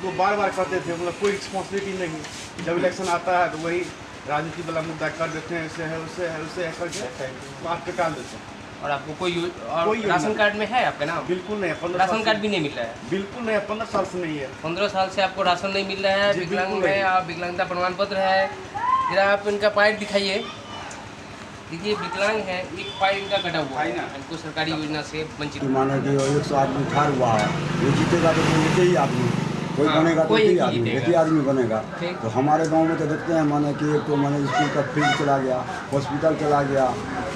वो बार बार करते थे, मतलब कोई रिस्पॉन्सिबिलिटी नहीं। जब इलेक्शन आता है तो वही राजनीति वाला मुद्दा कर देते हैं, ऐसे है उससे है उससे है करके बात पे टाल देते हैं। और आपको कोई राशन कार्ड में है आपका नाम? बिल्कुल नहीं है। राशन कार्ड भी नहीं मिल रहा है? बिल्कुल नहीं है, 15 साल से नहीं है। 15 साल से आपको राशन नहीं मिल रहा है। विकलांग है आप, विकलांगता प्रमाण पत्र है। जरा आप इनका पाइप दिखाइए। देखिए विकलांग है, एक पाइप इनका कटा हुआ है ना, इनको सरकारी योजना से वंचित। माना कि 100 आदमी ठार हुआ है, वो जीतेगा तो कोई एक ही आदमी, कोई बनेगा तो एक ही आदमी बनेगा। तो हमारे गांव में तो देखते हैं माने कि एक तो माने स्कूल का फील्ड चला गया, हॉस्पिटल चला गया,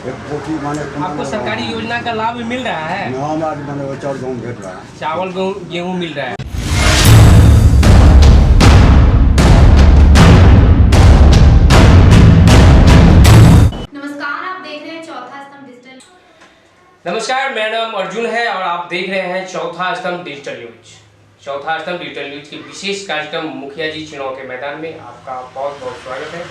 एक पोखी माने। आपको सरकारी योजना का लाभ मिल रहा है? हमारे माने वो चावल गेहूँ भेज रहा है, चावल गेहूँ मिल रहा है। नमस्कार, मेरा नाम अर्जुन है और आप देख रहे हैं चौथा स्तंभ डिजिटल न्यूज। चौथा स्तंभ डिजिटल न्यूज के विशेष कार्यक्रम मुखिया जी चुनाव के मैदान में आपका बहुत बहुत स्वागत है।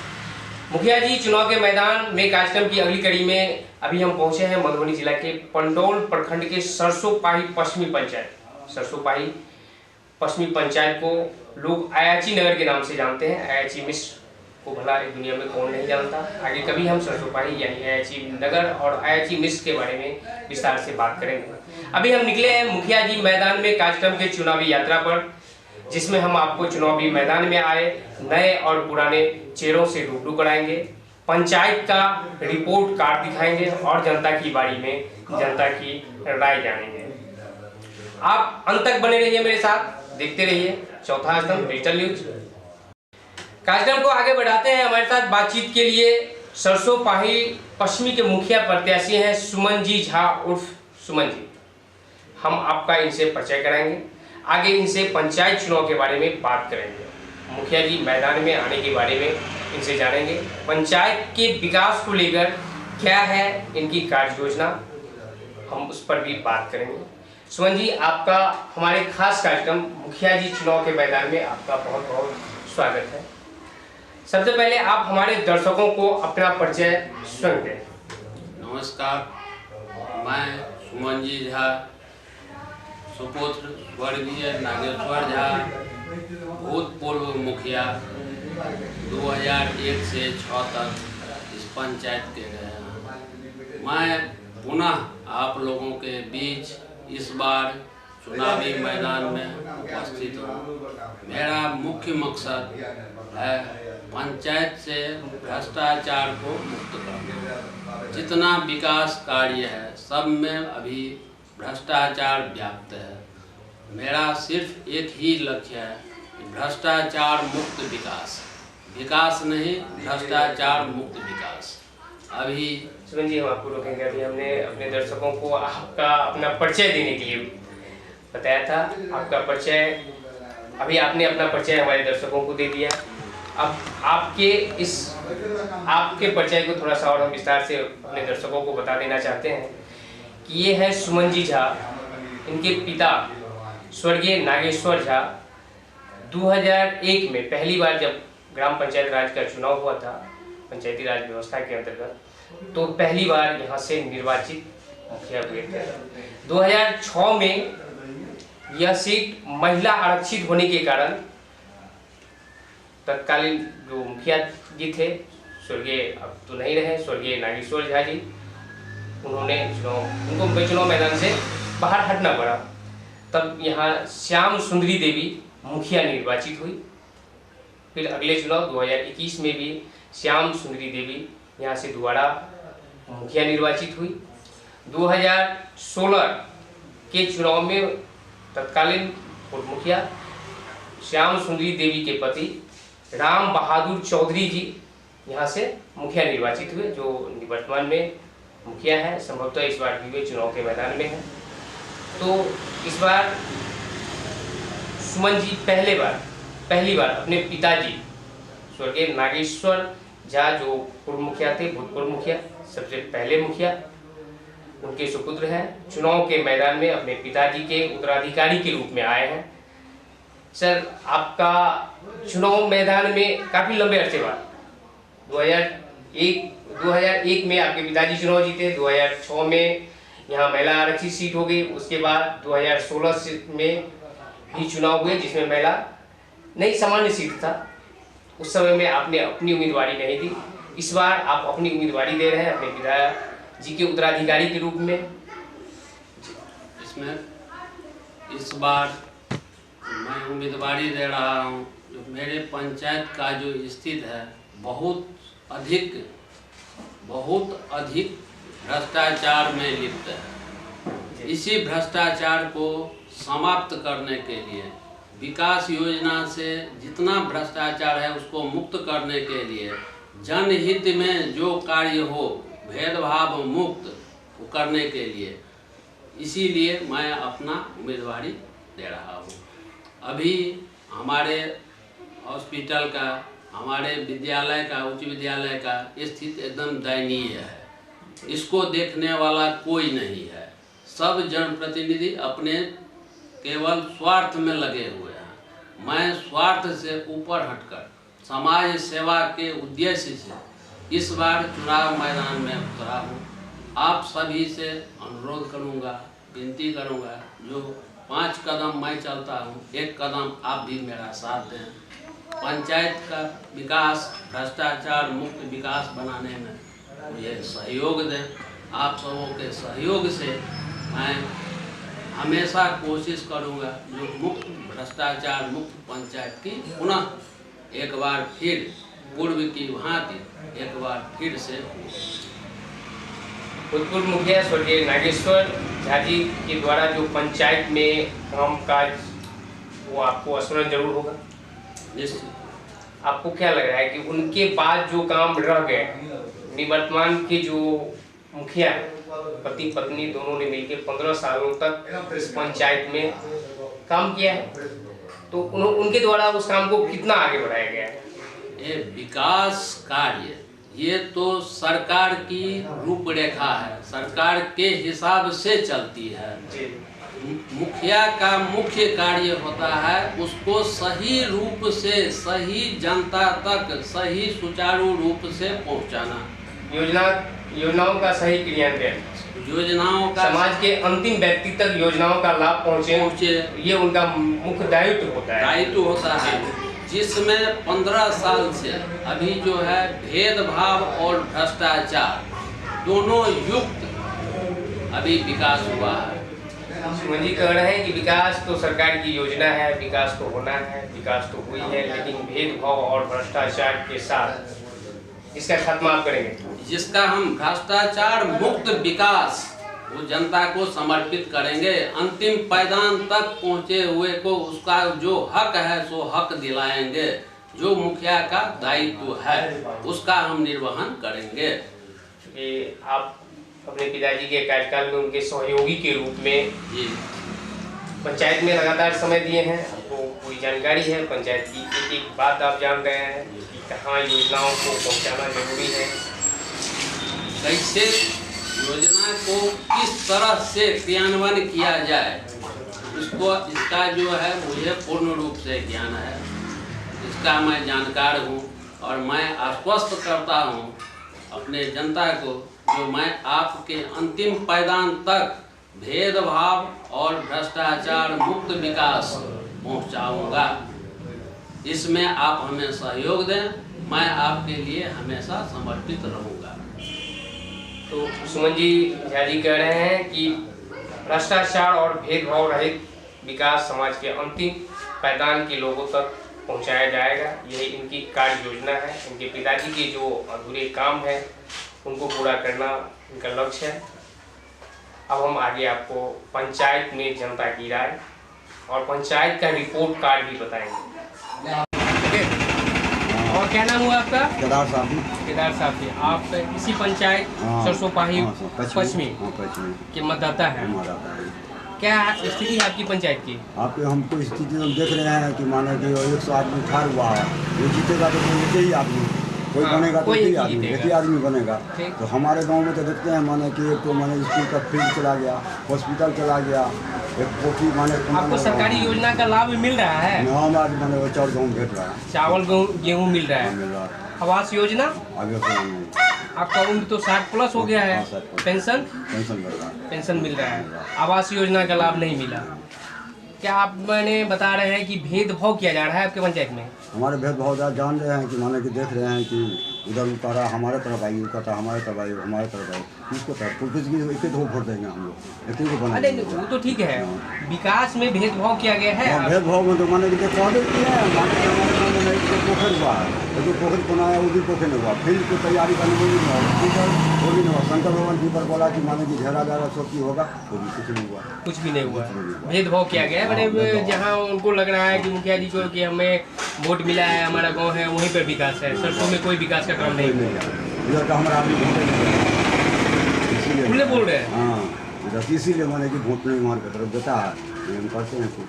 मुखिया जी चुनाव के मैदान में कार्यक्रम की अगली कड़ी में अभी हम पहुंचे हैं मधुबनी जिला के पंडौल प्रखंड के सरसोपाही पश्चिमी पंचायत। सरसोपाही पश्चिमी पंचायत को लोग अयाची नगर के नाम से जानते हैं। अयाची मिश्र को भला इस दुनिया में कौन नहीं जानता। आगे कभी हम सरसोपाही यानी अयाची नगर और अयाची मिश्र के बारे में विस्तार से बात करेंगे। अभी हम निकले हैं मुखिया जी मैदान में कार्यक्रम के चुनावी यात्रा पर, जिसमें हम आपको चुनावी मैदान में आए नए और पुराने चेहरों से रूबरू कराएंगे, पंचायत का रिपोर्ट कार्ड दिखाएंगे और जनता की बारी में जनता की राय जानेंगे। आप अंत तक बने रहिए मेरे साथ, देखते रहिए चौथा स्तंभ डिजिटल न्यूज। कार्यक्रम को आगे बढ़ाते हैं। हमारे साथ बातचीत के लिए सरसोपाही पश्चिमी के मुखिया प्रत्याशी हैं सुमन जी झा उर्फ सुमन जी। हम आपका इनसे परिचय कराएंगे, आगे इनसे पंचायत चुनाव के बारे में बात करेंगे, मुखिया जी मैदान में आने के बारे में इनसे जानेंगे, पंचायत के विकास को लेकर क्या है इनकी कार्य योजना, हम उस पर भी बात करेंगे। सुमन जी, आपका हमारे खास कार्यक्रम मुखिया जी चुनाव के मैदान में आपका बहुत बहुत स्वागत है। सबसे पहले आप हमारे दर्शकों को अपना परिचय स्वयं दें। नमस्कार, मैं सुमन जी झा, सुपुत्र स्वर्गीय नागेश्वर झा, भूतपूर्व मुखिया 2001 से 6 तक इस पंचायत के रहे हैं। मैं पुनः आप लोगों के बीच इस बार चुनावी मैदान में उपस्थित हूँ। मेरा मुख्य मकसद है पंचायत से भ्रष्टाचार को मुक्त करना। जितना विकास कार्य है सब में अभी भ्रष्टाचार व्याप्त है। मेरा सिर्फ एक ही लक्ष्य है, भ्रष्टाचार मुक्त विकास, विकास नहीं भ्रष्टाचार मुक्त विकास। अभी सुमन जी, हम आपको रोकेंगे। अभी हमने अपने दर्शकों को आपका अपना परिचय देने के लिए बताया था। आपका परिचय, अभी आपने अपना परिचय हमारे दर्शकों को दे दिया। अब आपके परिचय को थोड़ा सा और हम विस्तार से अपने दर्शकों को बता देना चाहते हैं कि ये है सुमन जी झा। इनके पिता स्वर्गीय नागेश्वर झा 2001 में पहली बार जब ग्राम पंचायत राज का चुनाव हुआ था पंचायती राज व्यवस्था के अंतर्गत, तो पहली बार यहाँ से निर्वाचित मुखिया हुए थे। 2006 में यह सीट महिला आरक्षित होने के कारण तत्कालीन जो मुखिया जी थे, स्वर्गीय अब तो नहीं रहे, स्वर्गीय नागेश्वर झा जी, उनको चुनाव मैदान से बाहर हटना पड़ा। तब यहाँ श्याम सुंदरी देवी मुखिया निर्वाचित हुई। फिर अगले चुनाव 2021 में भी श्याम सुंदरी देवी यहाँ से दोबारा मुखिया निर्वाचित हुई। 2016 के चुनाव में तत्कालीन पूर्व मुखिया श्याम सुंदरी देवी के पति राम बहादुर चौधरी जी यहाँ से मुखिया निर्वाचित हुए, जो वर्तमान में मुखिया है। संभवतः इस बार भी वे चुनाव के मैदान में हैं। तो इस बार सुमन जी पहली बार अपने पिताजी स्वर्गीय नागेश्वर झा, जो पूर्व मुखिया थे, भूतपूर्व मुखिया, सबसे पहले मुखिया, उनके सुपुत्र हैं, चुनाव के मैदान में अपने पिताजी के उत्तराधिकारी के रूप में आए हैं। सर, आपका चुनाव मैदान में काफी लंबे अरसे बाद 2001 में आपके पिताजी चुनाव जीते, 2006 में यहाँ महिला आरक्षित सीट हो गई, उसके बाद 2016 में भी चुनाव हुए जिसमें महिला नहीं सामान्य सीट था, उस समय में आपने अपनी उम्मीदवारी नहीं दी। इस बार आप अपनी उम्मीदवारी दे रहे हैं अपने पिताजी के उत्तराधिकारी के रूप में। इसमें इस बार मैं उम्मीदवारी दे रहा हूँ। जो मेरे पंचायत का जो स्थिति है बहुत अधिक भ्रष्टाचार में लिप्त है। इसी भ्रष्टाचार को समाप्त करने के लिए, विकास योजना से जितना भ्रष्टाचार है उसको मुक्त करने के लिए, जनहित में जो कार्य हो भेदभाव मुक्त करने के लिए, इसीलिए मैं अपना उम्मीदवारी दे रहा हूँ। अभी हमारे हॉस्पिटल का, हमारे विद्यालय का, उच्च विद्यालय का स्थिति एकदम दयनीय है। इसको देखने वाला कोई नहीं है। सब जनप्रतिनिधि अपने केवल स्वार्थ में लगे हुए हैं। मैं स्वार्थ से ऊपर हटकर समाज सेवा के उद्देश्य से इस बार चुनाव मैदान में उतरा हूँ। आप सभी से अनुरोध करूँगा, विनती करूँगा, जो 5 कदम मैं चलता हूँ, 1 कदम आप भी मेरा साथ दें। पंचायत का विकास, भ्रष्टाचार मुक्त विकास बनाने में मुझे सहयोग दें। आप सबों के सहयोग से मैं हमेशा कोशिश करूँगा जो मुक्त भ्रष्टाचार मुक्त पंचायत की पुनः एक बार फिर पूर्व की भांति एक बार फिर से भूतपूर्व मुखिया स्वर्गीय नागेश्वर झा जी के द्वारा जो पंचायत में काम काज वो आपको स्मरण जरूर होगा। निश्चित। आपको क्या लग रहा है कि उनके बाद जो काम रह गए, निवर्तमान के जो मुखिया पति पत्नी दोनों ने मिलकर 15 सालों तक इस पंचायत में काम किया है, तो उनके द्वारा उस काम को कितना आगे बढ़ाया गया है? ये विकास कार्य ये तो सरकार की रूपरेखा है, सरकार के हिसाब से चलती है। मुखिया का मुख्य कार्य होता है उसको सही रूप से सही जनता तक सही सुचारू रूप से पहुंचाना, योजनाओं का सही क्रियान्वयन, योजनाओं का समाज के अंतिम व्यक्ति तक योजनाओं का लाभ पहुंचे, ये उनका मुख्य दायित्व होता है। जिसमें 15 साल से अभी जो है भेदभाव और भ्रष्टाचार दोनों युक्त अभी विकास हुआ है। सुमन जी कह रहे हैं कि विकास तो सरकार की योजना है, विकास तो होना है, विकास तो हुई है, लेकिन भेदभाव और भ्रष्टाचार के साथ इसका खात्मा आप करेंगे? जिसका हम भ्रष्टाचार मुक्त विकास वो जनता को समर्पित करेंगे। अंतिम पायदान तक पहुँचे हुए को उसका जो हक है सो हक दिलाएंगे। जो मुखिया का दायित्व है उसका हम निर्वहन करेंगे। आप अपने पिताजी के कार्यकाल में उनके सहयोगी के रूप में पंचायत में लगातार समय दिए हैं, आपको पूरी जानकारी है पंचायत की, एक एक बात आप जान रहे हैं कि कहाँ योजनाओं को पहुंचाना जरूरी है, कैसे योजना को किस तरह से क्रियान्वयन किया जाए, इसका जो है मुझे पूर्ण रूप से ज्ञान है, इसका मैं जानकार हूँ। और मैं आश्वस्त करता हूँ अपने जनता को जो मैं आपके अंतिम पायदान तक भेदभाव और भ्रष्टाचार मुक्त विकास पहुंचाऊंगा। इसमें आप हमें सहयोग दें, मैं आपके लिए हमेशा समर्पित रहूंगा। तो सुमन जी झा जी कह रहे हैं कि भ्रष्टाचार और भेदभाव रहित विकास समाज के अंतिम पायदान के लोगों तक पहुंचाया जाएगा, यही इनकी कार्य योजना है। इनके पिताजी के जो अधूरे काम है उनको पूरा करना इनका लक्ष्य है। अब हम आगे आपको पंचायत में जनता की राय और पंचायत का रिपोर्ट कार्ड भी बताएंगे। और क्या नाम हुआ आपका? केदार साहब। केदार साहब, आप इसी पंचायत सरसोपाही पश्चिमी के मतदाता हैं। क्या स्थिति है आपकी पंचायत की? आपके हमको स्थिति हम देख रहे हैं कि माने कि 100 आदमी ठार हुआ है, वो जीतेगा तो एक ही आदमी, कोई बनेगा तो एक ही आदमी बनेगा। तो हमारे गांव में तो देखते हैं माने कि एक तो माने स्कूल का फील्ड चला गया, हॉस्पिटल चला गया, एक पोखरी माने आपको सरकारी योजना का लाभ मिल रहा है? हमारे माने वो चावल गेहूँ भेट रहा है, चावल गेहूँ मिल रहा है। आवास योजना आगे आपका उम्र तो 60+ हो गया है, पेंशन मिल रहा है, पेंशन मिल रहा है, आवास योजना का लाभ नहीं मिला। क्या आप मैंने बता रहे हैं कि भेदभाव किया जा रहा है आपके पंचायत में? हमारे भेदभाव जान रहे हैं कि माने कि देख रहे हैं कि उधर उतारा हमारे तरफ आई, उतारा हमारे तरफ आई, हमारे तरफ आई, किसको तरफ कुछ की एक ही तो वोट देंगे हम लोग, एक ही को बना। अरे वो तो ठीक है, विकास में भेदभाव किया गया है। भेदभाव में तो माने कि पौधे की है, माने कि हमारे गाँव में एक पोखर हुआ है, जो पोखर बनाया वो भी पोखर नहीं हुआ, फील्ड की तैयारी करने वो भी नहीं हुआ, वो भी नहीं हुआ। शंकर भगवान जी पर बोला कि माने कि घेरा जाएगा सब की होगा, वो भी कुछ नहीं हुआ, कुछ भी नहीं हुआ। भेदभाव किया गया है, मैंने जहाँ उनको लग रहा है कि मुखिया जी को कि हमें वोट मिला है, हमारा गांव है, वहीं पर विकास है, सरसों में कोई विकास का काम नहीं मिला। इधर का हमारा आदमी इसीलिए खुले बोल रहे हैं। हाँ, इधर इसीलिए माने कि वोट नहीं मार के तरफ देता है, हम करते हैं कुछ,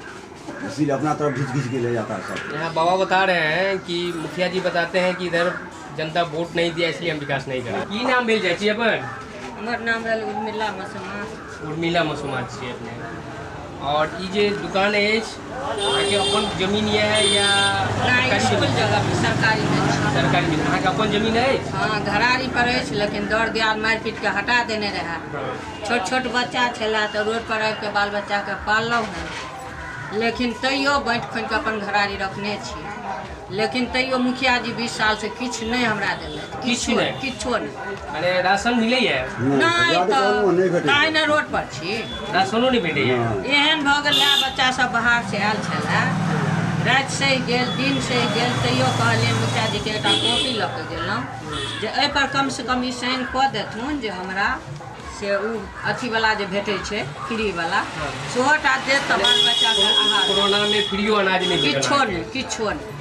इसीलिए अपना तरफ घिच के ले जाता है सब। यहाँ बाबा बता रहे हैं कि मुखिया जी बताते हैं कि इधर जनता वोट नहीं दिया इसलिए हम विकास नहीं करें। की नाम मिल जाए अपन? हमार नाम रहल उर्मिला मसमा। उर्मिला मसूमात छी अपने। और ये जे दुकान है आगे अपन जमीन है या स्कूल जगह में सरकारी में सरकारी में? अहाँ के अपन जमीन है? हाँ, घरारी पर अछि, लेकिन दौड़ दियाल मारि पीट के हटा देने रहे। छोट छोट बच्चा छला तो रोड पर आबि के बाल बच्चा के पाललहुँ हैं, लेकिन तैयो बाँटि खोनि के अपन घरारी रखने छी। लेकिन तैयो मुखिया जी 20 साल से किछु नहीं हमरा देलथि, किछु नहीं? किछो नहीं। माने राशन मिले है? नहीं तो ताहि ने रोड पर छी, राशनो नहीं भेटे है। एहन भऽ गेल है, बच्चा सब बाहर से आयल छलै, राति सहि गेल, दिन सहि गेल, तैयो कहलियनि मुखिया जी के एकटा कॉपी लऽ के गेलहुँ जे एहि पर कम से कम ई साइन कऽ देथुन जे हमरा से उ अथी वाला जे भेटे छे फ्री वाला सेहो टा देत तऽ बाल बच्चा के आहार। कोरोना में फ्रीओ अनाज नहीं भेटल? किछो नहीं, किछो नहीं।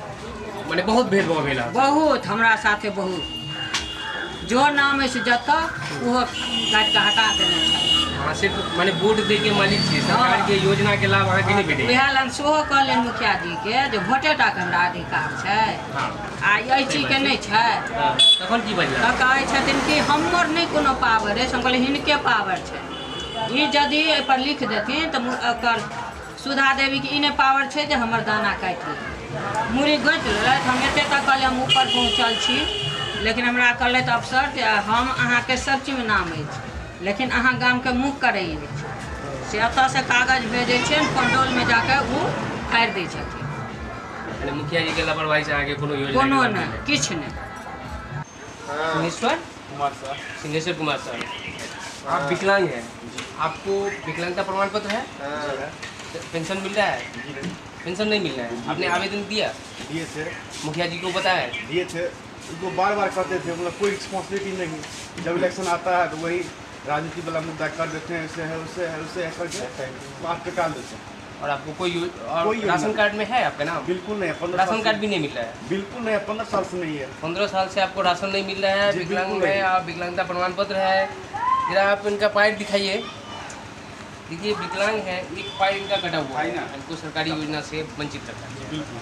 माने बहुत भेदभाव भेला? बहुत, हमरा साथे बहुत। जो नाम है से जतऽ ओहो काटि के हटा देने छै। हाँ, सिर्फ माने वोट दे के मालिक छी, सरकार के योजना के लाभ अहाँ के नहीं भेटे? वएह लग सेहो कहलनि मुखिया जी के जे वोटे टा के हमरा अधिकार छै, आ एहि चीज के नहीं छै। तखन की बजला? तऽ कहै छथिन कि हमर नहीं कोनो पावर है, हम कहलिए हिनके पावर छै। ई यदि एहि पर लिख देथिन तऽ एकर सुधा देवी के ई नहीं पावर छै जे हमर दाना काटि ली। मुड़ी गोति लेलथि, हम एते तक कहलिए हम ऊपर पहुँचल छी, लेकिन हमरा कहलथि अफसर जे हम अहाँके सब चीज नाम अछि, लेकिन अहाँ गाम के मुँह करै अछि से एतऽ से कागज भेजै छियनि, पंडौल में जाके वो फाड़ि दै छथिन। मुखिया जी के लापरवाही से आगे कोनो योजना कोनो नहीं, किछु नहीं। सिंहेश्वर कुमार सर, सिंहेश्वर कुमार सर, आप विकलांग हैं, आपको विकलांगता प्रमाण पत्र है? पेंशन मिल रहा है? पेंशन नहीं मिल रहा है, आपने आवेदन दिया? दिए थे, मुखिया जी को बताया? दिए थे, उनको बार बार कहते थे, मतलब कोई रिस्पॉन्सिबिलिटी नहीं। जब इलेक्शन आता है तो वही राजनीति वाला मुद्दा कर देते हैं, ऐसे है उससे है उससे है करके बात पे टाल देते हैं। और आपको कोई कोई राशन कार्ड में है आपका नाम? बिल्कुल नहीं है। 15 राशन कार्ड भी नहीं मिल रहा है? बिल्कुल नहीं है, 15 साल से नहीं है। 15 साल से आपको राशन नहीं मिल रहा है, जी, विकलांग बिल्कुल है, नहीं। आप विकलांगता प्रमाण पत्र है। जरा आप इनका पैर दिखाइए, देखिए विकलांग है, एक पैर इनका कटा हुआ है, इनको सरकारी योजना से वंचित करता है। बिल्कुल